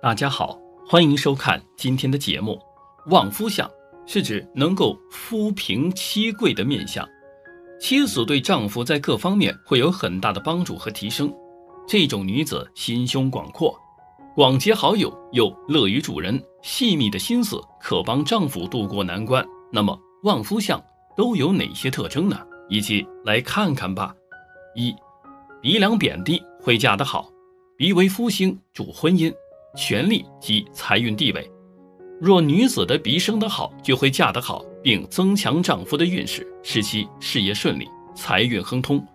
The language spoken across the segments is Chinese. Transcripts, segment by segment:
大家好，欢迎收看今天的节目。旺夫相是指能够夫平妻贵的面相，妻子对丈夫在各方面会有很大的帮助和提升。这种女子心胸广阔，广结好友，又乐于助人，细密的心思可帮丈夫渡过难关。那么旺夫相都有哪些特征呢？一起来看看吧。一、鼻梁扁低会嫁得好，鼻为夫星，主婚姻、权力及财运地位。若女子的鼻生得好，就会嫁得好，并增强丈夫的运势，使其事业顺利，财运亨通。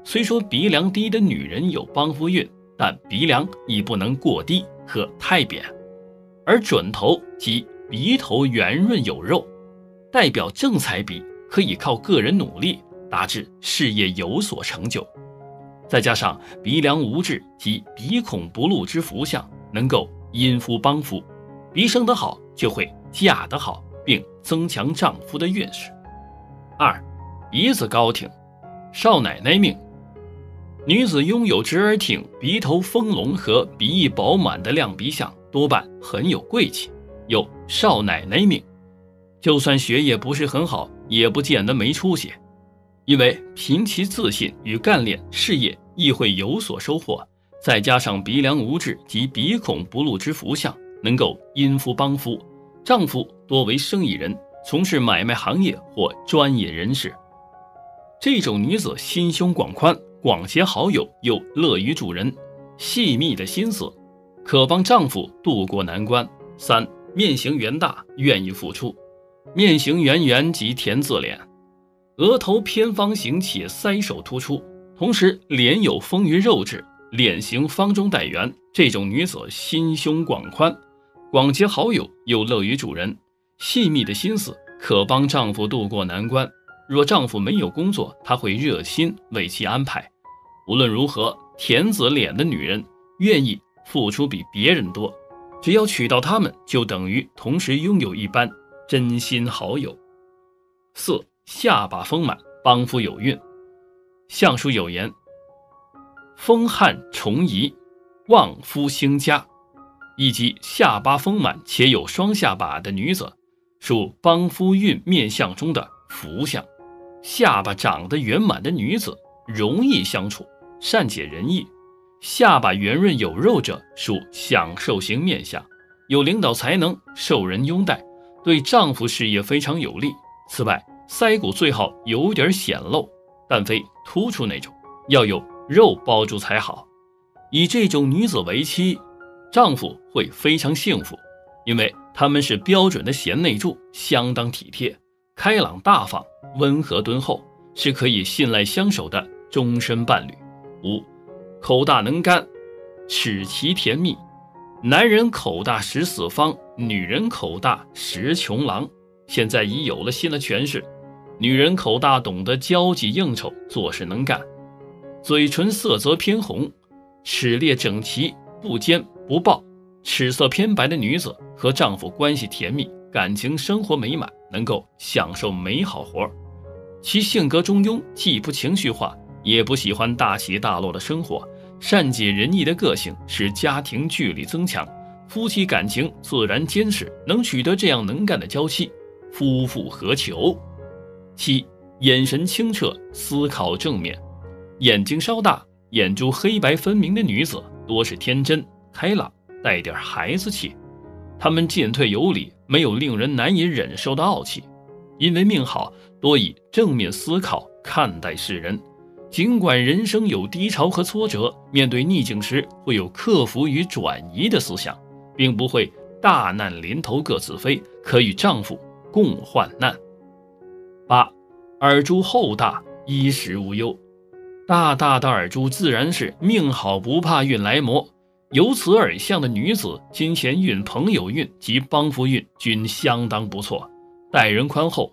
虽说鼻梁低的女人有帮夫运，但鼻梁亦不能过低和太扁。而准头即鼻头圆润有肉，代表正财鼻，可以靠个人努力达至事业有所成就。再加上鼻梁无痣及鼻孔不露之福相，能够因夫帮夫，鼻生得好就会嫁得好，并增强丈夫的运势。二、鼻子高挺，少奶奶命。女子拥有直而挺、鼻头丰隆和鼻翼饱满的亮鼻相，多半很有贵气，有少奶奶命。就算学业不是很好，也不见得没出息，因为凭其自信与干练，事业亦会有所收获。再加上鼻梁无痣及鼻孔不露之福相，能够因夫帮夫，丈夫多为生意人，从事买卖行业或专业人士。这种女子心胸广宽，广结好友，又乐于助人，细密的心思可帮丈夫渡过难关。三、面型圆大，愿意付出。面型圆圆及田字脸，额头偏方形且腮首突出，同时脸有丰腴肉质，脸型方中带圆。这种女子心胸广宽，广结好友，又乐于助人，细密的心思可帮丈夫渡过难关。若丈夫没有工作，她会热心为其安排。无论如何，田字脸的女人愿意付出比别人多，只要娶到她们，就等于同时拥有一般真心好友。四、下巴丰满，帮夫有运。相书有言：风汉重移，旺夫兴家。以及下巴丰满且有双下巴的女子，属帮夫运面相中的福相。下巴长得圆满的女子容易相处，善解人意。下巴圆润有肉者属享受型面相，有领导才能，受人拥戴，对丈夫事业非常有利。此外，腮骨最好有点显露，但非突出那种，要有肉包住才好。以这种女子为妻，丈夫会非常幸福，因为她们是标准的贤内助，相当体贴，开朗大方，温和敦厚，是可以信赖相守的终身伴侣。五、口大能干，齿奇甜蜜。男人口大识四方，女人口大识穷郎。现在已有了新的诠释，女人口大懂得交际应酬，做事能干。嘴唇色泽偏红，齿列整齐，不尖不暴。齿色偏白的女子和丈夫关系甜蜜，感情生活美满，能够享受美好活。其性格中庸，既不情绪化，也不喜欢大起大落的生活，善解人意的个性使家庭距离增强，夫妻感情自然坚实。能取得这样能干的娇妻，夫复何求？七、眼神清澈，思考正面。眼睛稍大，眼珠黑白分明的女子多是天真开朗，带点孩子气。她们进退有礼，没有令人难以忍受的傲气。因为命好，多以正面思考看待世人。尽管人生有低潮和挫折，面对逆境时会有克服与转移的思想，并不会大难临头各自飞，可与丈夫共患难。八、耳珠厚大，衣食无忧。大大的耳珠自然是命好不怕运来磨，有此耳相的女子，金钱运、朋友运及帮夫运均相当不错，待人宽厚，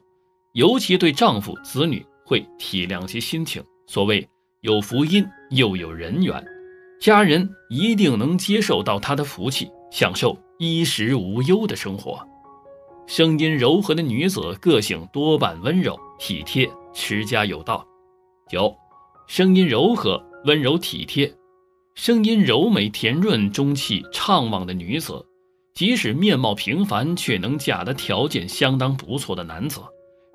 尤其对丈夫子女会体谅其心情。所谓有福音又有人缘，家人一定能接受到她的福气，享受衣食无忧的生活。声音柔和的女子，个性多半温柔体贴，持家有道。九、声音柔和温柔体贴。声音柔美甜润中气畅旺的女子，即使面貌平凡，却能嫁得条件相当不错的男子。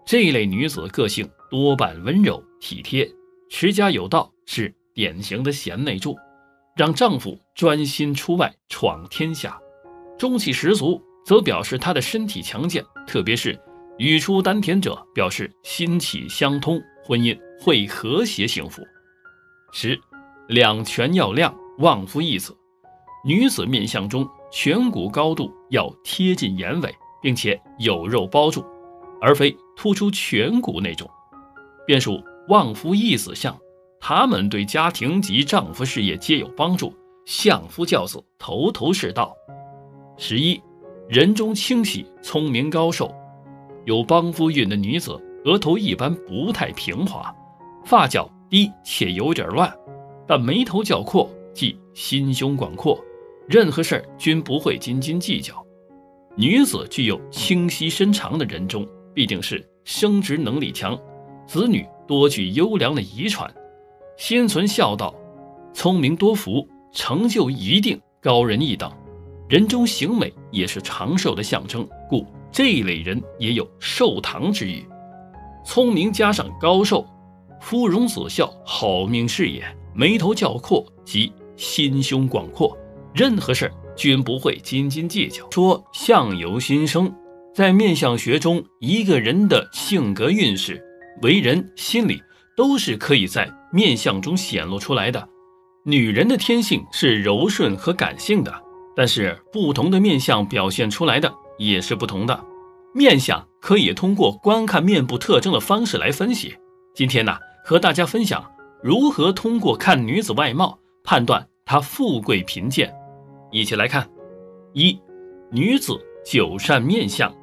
这类女子个性多半温柔体贴，持家有道，是典型的贤内助，让丈夫专心出外闯天下。中气十足则表示她的身体强健，特别是语出丹田者，表示心气相通，婚姻会和谐幸福。10. 两全要亮，旺夫益子。女子面相中颧骨高度要贴近眼尾，并且有肉包住，而非突出颧骨那种，便属旺夫益子相。他们对家庭及丈夫事业皆有帮助，相夫教子，头头是道。11. 人中清晰，聪明高寿。有帮夫运的女子，额头一般不太平滑，发角低且有点乱，但眉头较阔，即心胸广阔，任何事均不会斤斤计较。女子具有清晰身长的人中，必定是生殖能力强，子女多具优良的遗传，心存孝道，聪明多福，成就一定高人一等。人中形美也是长寿的象征，故这一类人也有寿堂之誉。聪明加上高寿，夫荣子孝，好命事业。眉头较阔及心胸广阔，任何事均不会斤斤计较。说相由心生，在面相学中，一个人的性格运势、为人、心理都是可以在面相中显露出来的。女人的天性是柔顺和感性的，但是不同的面相表现出来的也是不同的。面相可以通过观看面部特征的方式来分析。今天呢，和大家分享如何通过看女子外貌判断她富贵贫贱。一起来看。1. 女子九善面相。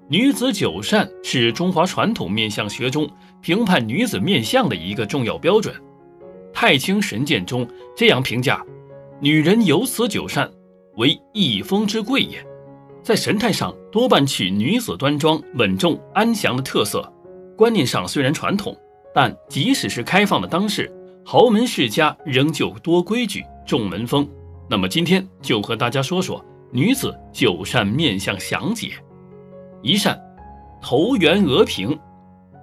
女子九善是中华传统面相学中评判女子面相的一个重要标准。太清神鉴中这样评价：女人有此九善，为一风之贵也。在神态上多半取女子端庄、稳重、安详的特色。观念上虽然传统，但即使是开放的当世，豪门世家仍旧多规矩、重门风。那么今天就和大家说说女子九善面相详解。1善，头圆额平。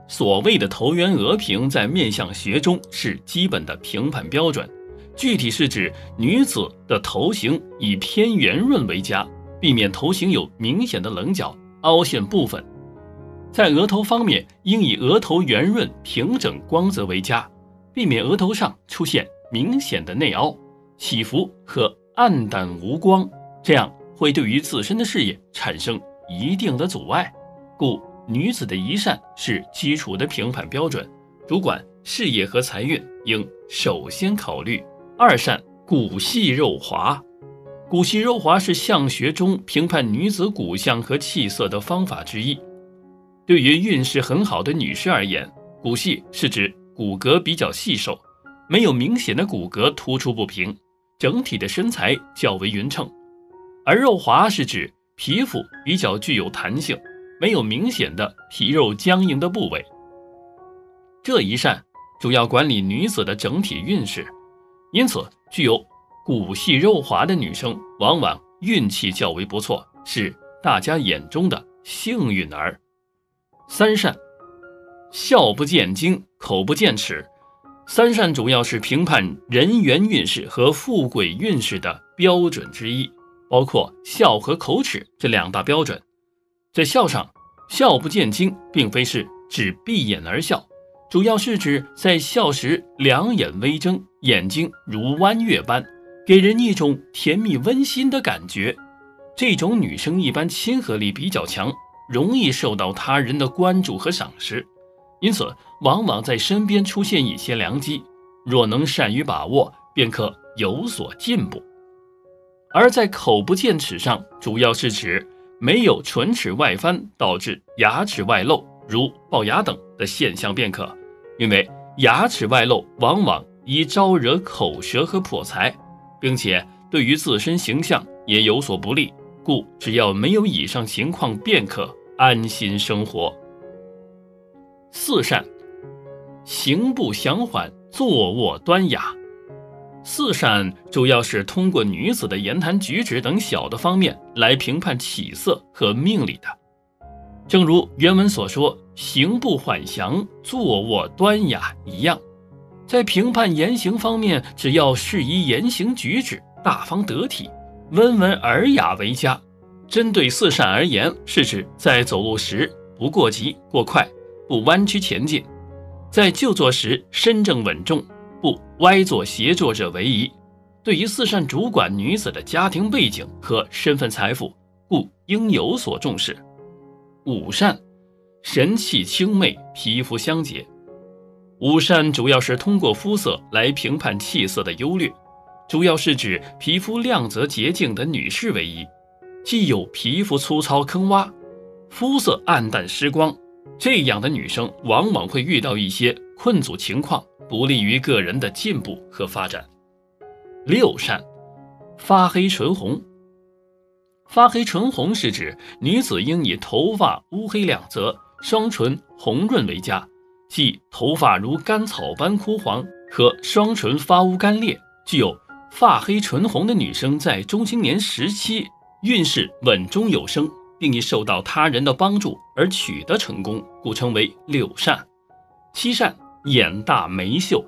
所谓的头圆额平，在面相学中是基本的评判标准，具体是指女子的头型以偏圆润为佳，避免头型有明显的棱角、凹陷部分。在额头方面，应以额头圆润、平整、光泽为佳，避免额头上出现明显的内凹、起伏和暗淡无光，这样会对于自身的事业产生一定的阻碍。故女子的1善是基础的评判标准，主管事业和财运应首先考虑。2善，骨细肉滑。骨细肉滑是相学中评判女子骨相和气色的方法之一。对于运势很好的女士而言，骨细是指骨骼比较细瘦，没有明显的骨骼突出不平，整体的身材较为匀称；而肉滑是指皮肤比较具有弹性，没有明显的皮肉僵硬的部位。这1善主要管理女子的整体运势，因此具有骨细肉滑的女生往往运气较为不错，是大家眼中的幸运儿。3善，笑不见睛，口不见齿。3善主要是评判人缘运势和富贵运势的标准之一，包括笑和口齿这2大标准。在笑上，笑不见睛并非是指闭眼而笑，主要是指在笑时两眼微睁，眼睛如弯月般，给人一种甜蜜温馨的感觉。这种女生一般亲和力比较强，容易受到他人的关注和赏识，因此往往在身边出现一些良机，若能善于把握，便可有所进步。而在口不见齿上，主要是指没有唇齿外翻导致牙齿外露，如龅牙等的现象便可。因为牙齿外露往往易招惹口舌和破财，并且对于自身形象也有所不利，故只要没有以上情况便可安心生活。4善，行步详缓，坐卧端雅。四善主要是通过女子的言谈举止等小的方面来评判起色和命理的。正如原文所说，行步缓详，坐卧端雅一样，在评判言行方面，只要适宜言行举止，大方得体，温文尔雅为佳。针对四善而言，是指在走路时不过急过快，不弯曲前进；在就坐时身正稳重，不歪坐斜坐者为宜。对于四善主管女子的家庭背景和身份财富，故应有所重视。五善，神气清媚，皮肤香洁。五善主要是通过肤色来评判气色的优劣，主要是指皮肤亮泽洁净的女士为宜。既有皮肤粗糙坑洼，肤色暗淡失光，这样的女生往往会遇到一些困阻情况，不利于个人的进步和发展。六善，发黑唇红。发黑唇红是指女子应以头发乌黑两泽，双唇红润为佳，即头发如干草般枯黄和双唇发乌干裂。具有发黑唇红的女生在中青年时期运势稳中有升，并以受到他人的帮助而取得成功，故称为六善。七善，眼大眉秀。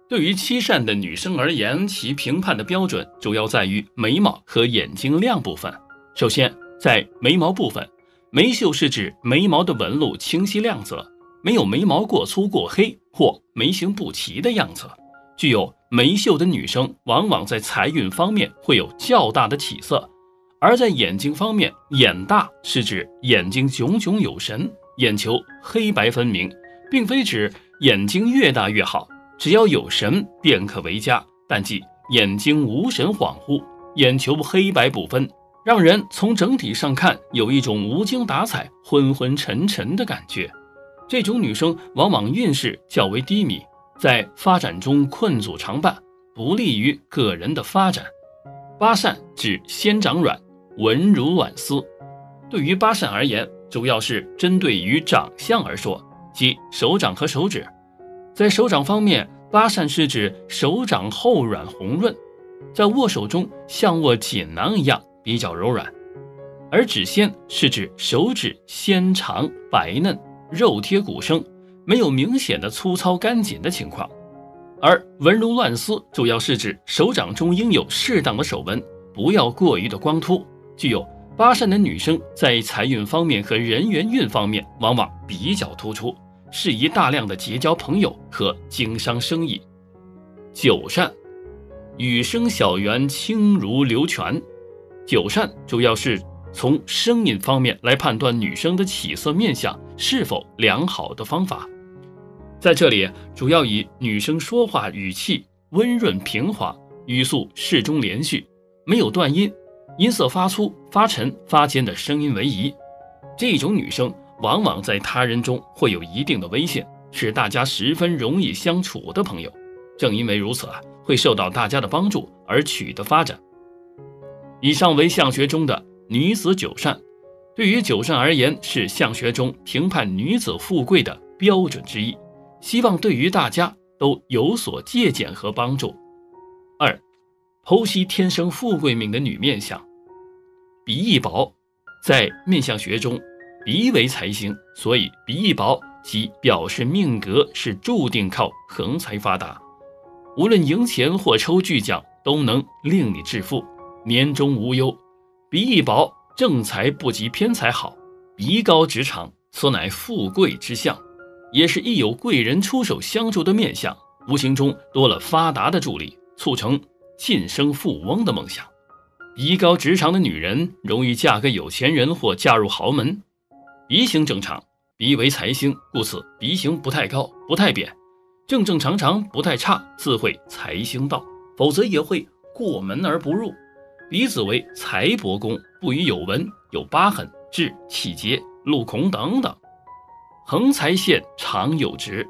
对于七善的女生而言，其评判的标准主要在于眉毛和眼睛亮部分。首先，在眉毛部分，眉秀是指眉毛的纹路清晰亮泽，没有眉毛过粗过黑或眉形不齐的样子。具有眉秀的女生往往在财运方面会有较大的起色。而在眼睛方面，眼大是指眼睛炯炯有神，眼球黑白分明，并非指眼睛越大越好，只要有神便可为佳，但即眼睛无神恍惚，眼球黑白不分，让人从整体上看有一种无精打采、昏昏沉沉的感觉。这种女生往往运势较为低迷，在发展中困阻常伴，不利于个人的发展。八善指先长软，文如卵丝。对于八善而言，主要是针对于长相而说，即手掌和手指。在手掌方面，八善是指手掌厚软红润，在握手中像握锦囊一样比较柔软。而指仙是指手指纤长白嫩，肉贴骨生，没有明显的粗糙干紧的情况。而纹如乱丝主要是指手掌中应有适当的手纹，不要过于的光秃。具有八善的女生在财运方面和人缘运方面往往比较突出，适宜大量的结交朋友和经商生意。九善，羽生小圆，轻如流泉。九善主要是从声音方面来判断女生的起色面相是否良好的方法。在这里主要以女生说话语气温润平滑，语速适中连续，没有断音，音色发粗发沉发尖的声音为宜。这种女生往往在他人中会有一定的威信，是大家十分容易相处的朋友。正因为如此会受到大家的帮助而取得发展。以上为相学中的女子九善，对于九善而言是相学中评判女子富贵的标准之一，希望对于大家都有所借鉴和帮助。二，剖析天生富贵命的女面相。鼻翼薄，在面相学中，鼻为财星，所以鼻翼薄即表示命格是注定靠横财发达，无论赢钱或抽巨奖都能令你致富，年终无忧。鼻翼薄，正财不及偏财好，鼻高直长，此乃富贵之相，也是一有贵人出手相助的面相，无形中多了发达的助力，促成晋升富翁的梦想。鼻高直长的女人容易嫁给有钱人或嫁入豪门。鼻形正常，鼻为财星，故此鼻形不太高不太扁，正正常常不太差，自会财星到，否则也会过门而不入。鼻子为财帛宫，不宜有纹、有疤痕、痣、气结、路孔等等。横财线常有直，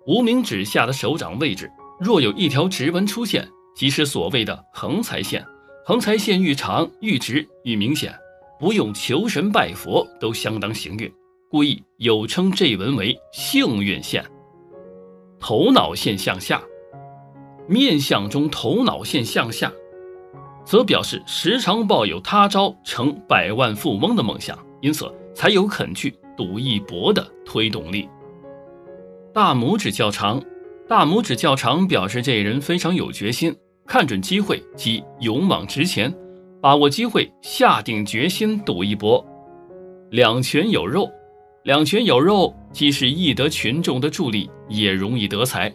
无名指下的手掌位置若有一条直纹出现，即是所谓的横财线。横财线愈长愈直愈明显，不用求神拜佛都相当行运，故意有称这纹为幸运线。头脑线向下，面相中头脑线向下，则表示时常抱有他朝成百万富翁的梦想，因此才有肯去赌一搏的推动力。大拇指较长，大拇指较长表示这人非常有决心，看准机会即勇往直前，把握机会，下定决心赌一搏。两拳有肉，两拳有肉既是易得群众的助力，也容易得财。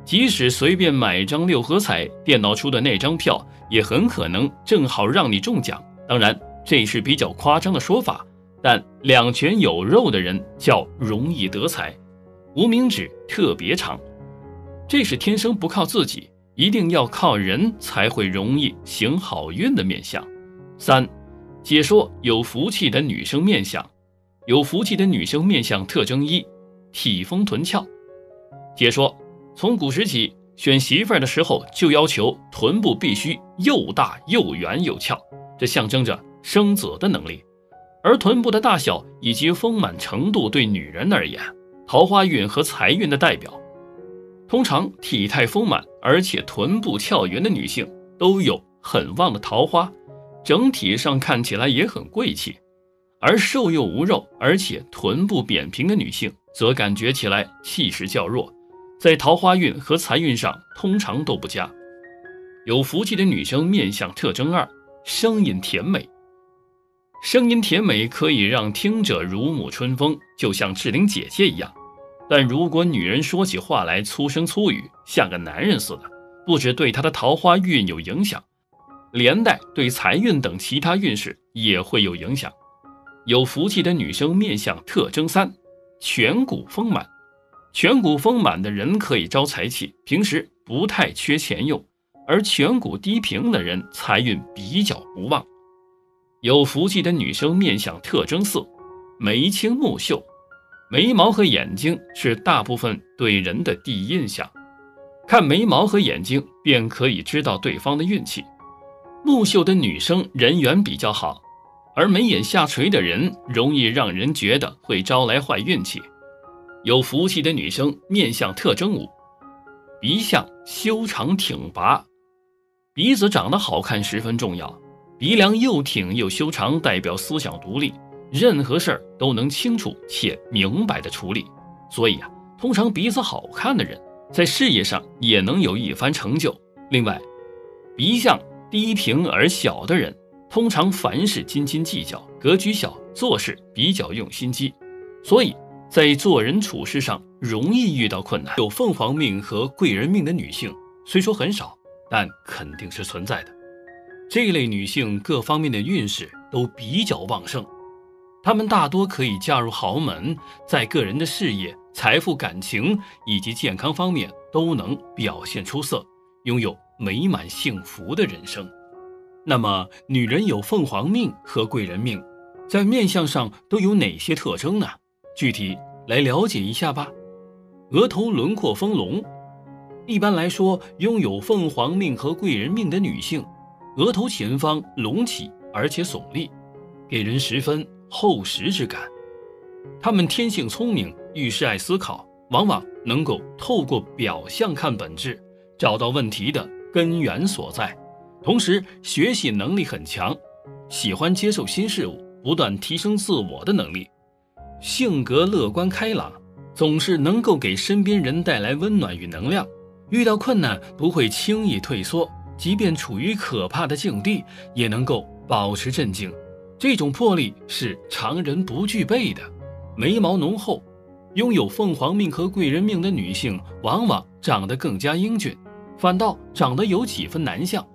即使随便买张六合彩，电脑出的那张票也很可能正好让你中奖。当然，这是比较夸张的说法，但两拳有肉的人较容易得财。无名指特别长，这是天生不靠自己，一定要靠人才会容易行好运的面相。3. 解说有福气的女生面相。有福气的女生面相特征1：体丰臀翘。解说从古时起，选媳妇儿的时候就要求臀部必须又大又圆又翘，这象征着生子的能力。而臀部的大小以及丰满程度对女人而言，桃花运和财运的代表。通常体态丰满而且臀部翘圆的女性都有很旺的桃花，整体上看起来也很贵气。而瘦又无肉而且臀部扁平的女性则感觉起来气势较弱，在桃花运和财运上通常都不佳。有福气的女生面相特征2：声音甜美。声音甜美可以让听者如沐春风，就像志玲姐姐一样。但如果女人说起话来粗声粗语，像个男人似的，不只对她的桃花运有影响，连带对财运等其他运势也会有影响。有福气的女生面相特征3：颧骨丰满。颧骨丰满的人可以招财气，平时不太缺钱用，而颧骨低平的人财运比较不旺。有福气的女生面相特征4：眉清目秀。眉毛和眼睛是大部分对人的第一印象，看眉毛和眼睛便可以知道对方的运气。目秀的女生人缘比较好，而眉眼下垂的人容易让人觉得会招来坏运气。有福气的女生面相特征5：鼻相修长挺拔。鼻子长得好看十分重要，鼻梁又挺又修长，代表思想独立，任何事儿都能清楚且明白的处理。所以通常鼻子好看的人在事业上也能有一番成就。另外，鼻相低平而小的人通常凡事斤斤计较，格局小，做事比较用心机，所以在做人处事上容易遇到困难。有凤凰命和贵人命的女性虽说很少，但肯定是存在的。这类女性各方面的运势都比较旺盛，她们大多可以嫁入豪门，在个人的事业、财富、感情以及健康方面都能表现出色，拥有美满幸福的人生。那么女人有凤凰命和贵人命，在面相上都有哪些特征呢？具体来了解一下吧。额头轮廓丰隆。一般来说，拥有凤凰命和贵人命的女性，额头前方隆起而且耸立，给人十分厚实之感。她们天性聪明，遇事爱思考，往往能够透过表象看本质，找到问题的根源所在。同时学习能力很强，喜欢接受新事物，不断提升自我的能力。性格乐观开朗，总是能够给身边人带来温暖与能量。遇到困难不会轻易退缩，即便处于可怕的境地，也能够保持镇静。这种魄力是常人不具备的。眉毛浓厚，拥有凤凰命和贵人命的女性往往长得更加英俊，反倒长得有几分男相。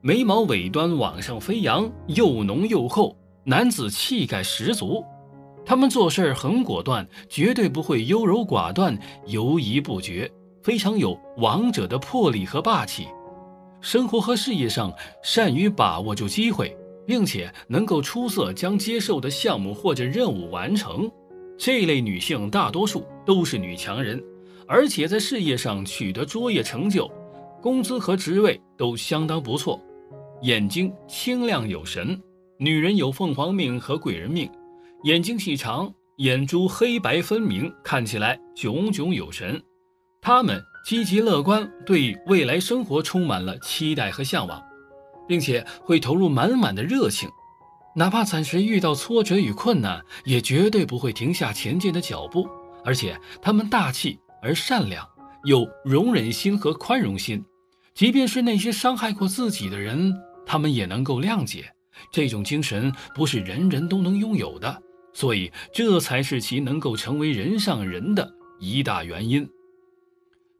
眉毛尾端往上飞扬，又浓又厚，男子气概十足。他们做事很果断，绝对不会优柔寡断、犹疑不决，非常有王者的魄力和霸气。生活和事业上善于把握住机会，并且能够出色将接受的项目或者任务完成。这类女性大多数都是女强人，而且在事业上取得卓越成就，工资和职位都相当不错。眼睛清亮有神。女人有凤凰命和贵人命，眼睛细长，眼珠黑白分明，看起来炯炯有神。他们积极乐观，对未来生活充满了期待和向往，并且会投入满满的热情，哪怕暂时遇到挫折与困难，也绝对不会停下前进的脚步。而且他们大气而善良，有容忍心和宽容心，即便是那些伤害过自己的人，他们也能够谅解。这种精神不是人人都能拥有的，所以这才是其能够成为人上人的一大原因。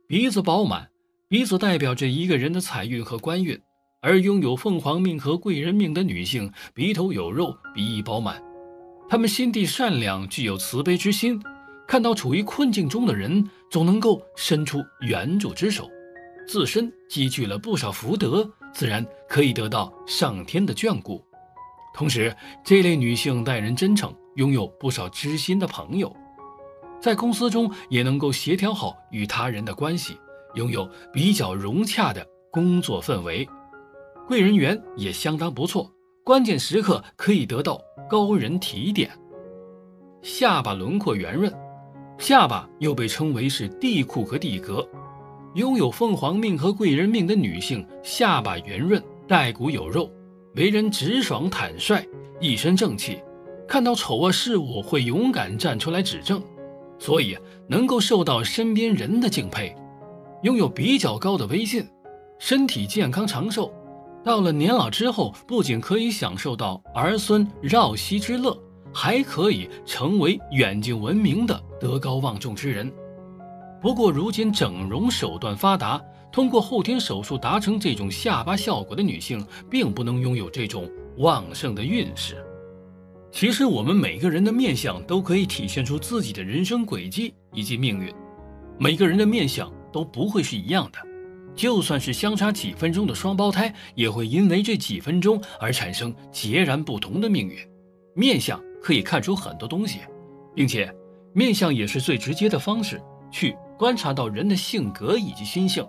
鼻子饱满，鼻子代表着一个人的财运和官运，而拥有凤凰命和贵人命的女性，鼻头有肉，鼻翼饱满，她们心地善良，具有慈悲之心，看到处于困境中的人，总能够伸出援助之手，自身积聚了不少福德，自然可以得到上天的眷顾。同时，这类女性待人真诚，拥有不少知心的朋友，在公司中也能够协调好与他人的关系，拥有比较融洽的工作氛围。贵人缘也相当不错，关键时刻可以得到高人提点。下巴轮廓圆润，下巴又被称为是地库和地格，拥有凤凰命和贵人命的女性，下巴圆润，带骨有肉，为人直爽坦率，一身正气，看到丑恶事物会勇敢站出来指正，所以能够受到身边人的敬佩，拥有比较高的威信，身体健康长寿。到了年老之后，不仅可以享受到儿孙绕膝之乐，还可以成为远近闻名的德高望重之人。不过如今整容手段发达，通过后天手术达成这种下巴效果的女性，并不能拥有这种旺盛的运势。其实我们每个人的面相都可以体现出自己的人生轨迹以及命运，每个人的面相都不会是一样的，就算是相差几分钟的双胞胎，也会因为这几分钟而产生截然不同的命运。面相可以看出很多东西，并且面相也是最直接的方式去观察到人的性格以及心性。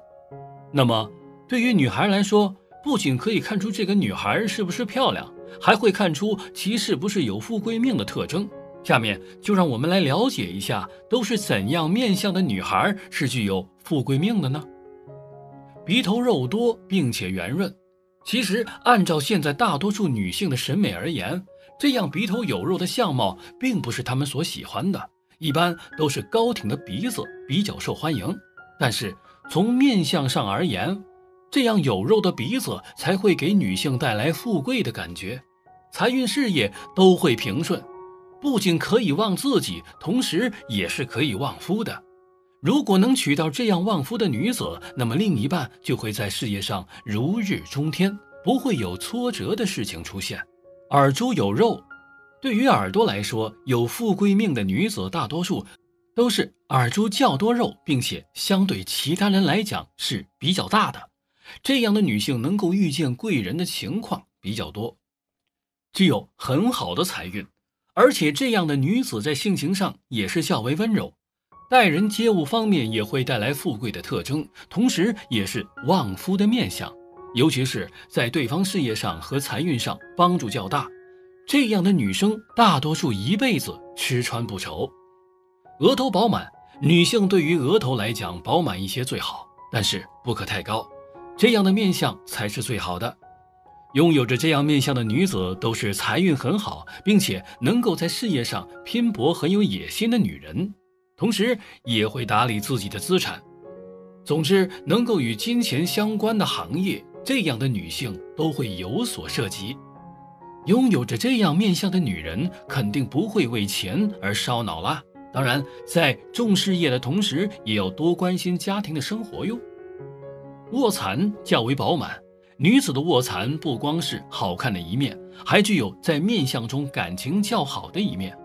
那么对于女孩来说，不仅可以看出这个女孩是不是漂亮，还会看出其是不是有富贵命的特征。下面就让我们来了解一下，都是怎样面相的女孩是具有富贵命的呢？鼻头肉多并且圆润，其实按照现在大多数女性的审美而言，这样鼻头有肉的相貌并不是她们所喜欢的，一般都是高挺的鼻子比较受欢迎。但是从面相上而言，这样有肉的鼻子才会给女性带来富贵的感觉，财运事业都会平顺，不仅可以旺自己，同时也是可以旺夫的。如果能娶到这样旺夫的女子，那么另一半就会在事业上如日中天，不会有挫折的事情出现。耳珠有肉，对于耳朵来说，有富贵命的女子大多数都是耳珠较多肉，并且相对其他人来讲是比较大的，这样的女性能够遇见贵人的情况比较多，具有很好的财运。而且这样的女子在性情上也是较为温柔，待人接物方面也会带来富贵的特征，同时也是旺夫的面相，尤其是在对方事业上和财运上帮助较大。这样的女生大多数一辈子吃穿不愁。额头饱满，女性对于额头来讲饱满一些最好，但是不可太高，这样的面相才是最好的。拥有着这样面相的女子都是财运很好，并且能够在事业上拼搏很有野心的女人，同时也会打理自己的资产。总之，能够与金钱相关的行业，这样的女性都会有所涉及。拥有着这样面相的女人，肯定不会为钱而烧脑啦。当然，在重事业的同时，也要多关心家庭的生活哟。卧蚕较为饱满，女子的卧蚕不光是好看的一面，还具有在面相中感情较好的一面。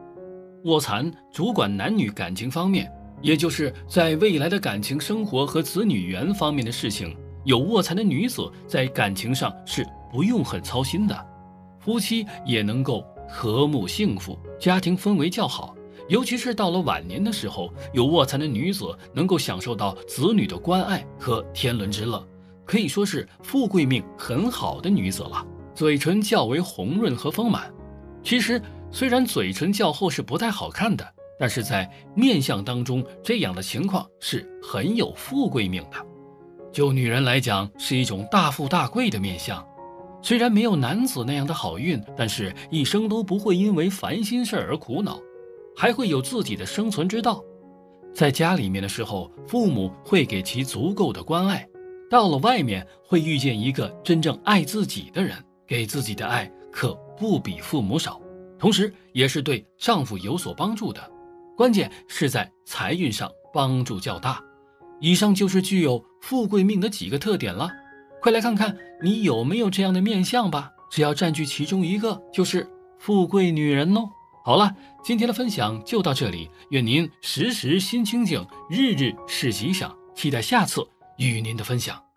卧蚕主管男女感情方面，也就是在未来的感情生活和子女缘方面的事情，有卧蚕的女子在感情上是不用很操心的，夫妻也能够和睦幸福，家庭氛围较好。尤其是到了晚年的时候，有卧蚕的女子能够享受到子女的关爱和天伦之乐，可以说是富贵命很好的女子了。嘴唇较为红润和丰满，其实虽然嘴唇较厚是不太好看的，但是在面相当中，这样的情况是很有富贵命的。就女人来讲，是一种大富大贵的面相。虽然没有男子那样的好运，但是一生都不会因为烦心事而苦恼，还会有自己的生存之道。在家里面的时候，父母会给其足够的关爱，到了外面会遇见一个真正爱自己的人，给自己的爱可不比父母少，同时也是对丈夫有所帮助的，关键是在财运上帮助较大。以上就是具有富贵命的几个特点了，快来看看你有没有这样的面相吧，只要占据其中一个就是富贵女人哦。好了，今天的分享就到这里，愿您时时心清静，日日是吉祥，期待下次与您的分享。